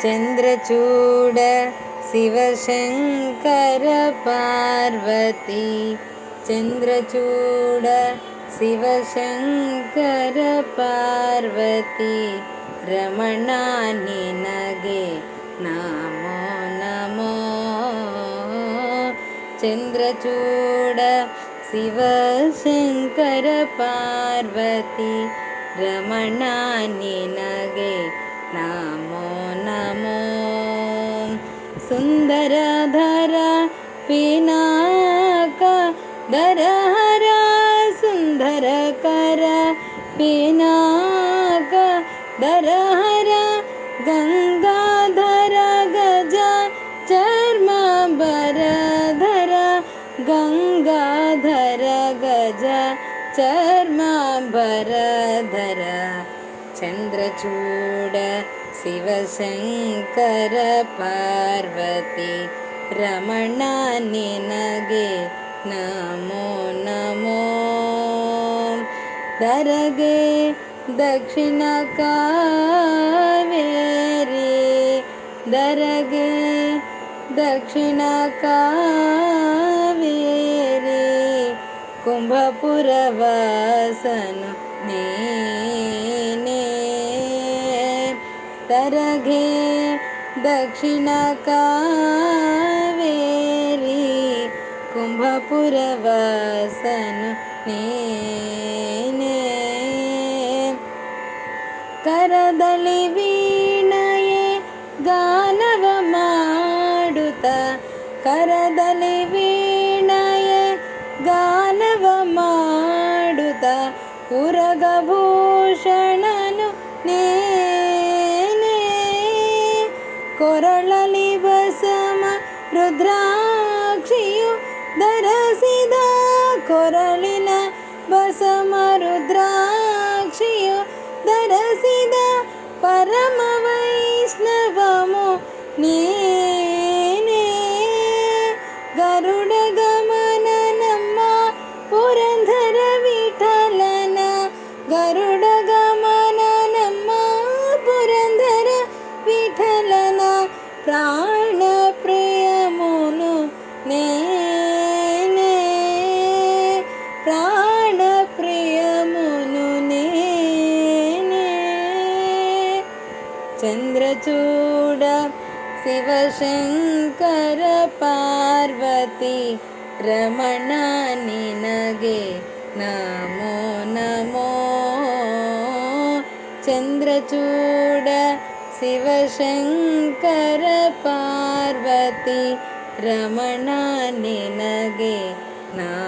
चन्द्रचूड शिवशङ्कर पार्वती चन्द्रचूड शिवशङ्कर पार्वती रमणा निनगे नमो नमो चन्द्रचूड शिवशङ्कर पार्वती रमणा निनगे नमो नमो सुन्दरधर पिनाक दरहर सुन्दरकर पिनाक दरहर गंगाधर गज चर्मांबरधर गंगाधर गज चर्मांबरधर चन्द्रचूड शिवशङ्कर पार्वती रमणा निनगे नमो नमो दरगे दक्षिण कावेरी दरगे दक्षिण कावेरी कुंभपुरवासन नीने दरगे दक्षिण कावेरी कुंभपुरवासन नीने करदलि वीणये गानव माडुत करदलि वीणये गानव माडुत उरगभूषणनु ನೇನೆ ಕೊರಳಲಿ ಬಸಮ ರುದ್ರಾಕ್ಷಿಯು ಧರಿಸಿದ ಕೊರಳಿನ ಬಸಮ ರುದ್ರಾಕ್ಷಿಯು ಧರಿಸಿದ ಪರಮ ವೈಷ್ಣವಮು ನೀನೇ ಗರುಡ ಗಮನ ನಮ್ಮ ಪುರಂದರ ವಿಠಲನ ಗರುಡ ಗಮನ ನಮ್ಮ ಪುರಂದರ ವಿಠಲನ ಪ್ರಾಣ ಪ್ರಿಯಮುನು ನೇನೆ ಪ್ರಾಣ ಪ್ರಿಯಮುನು ನೇನೆ ಚಂದ್ರಚೂಡ ಶಿವಶಂಕರ ಪಾರ್ವತಿ ರಮಣ ನಿನಗೆ ನಮೋ ನಮೋ ಚಂದ್ರಚೂಡ ಶಿವಶಂಕರ ಪಾರ್ವತಿ ರಮಣ ನಿನಗೆ ನಮೋ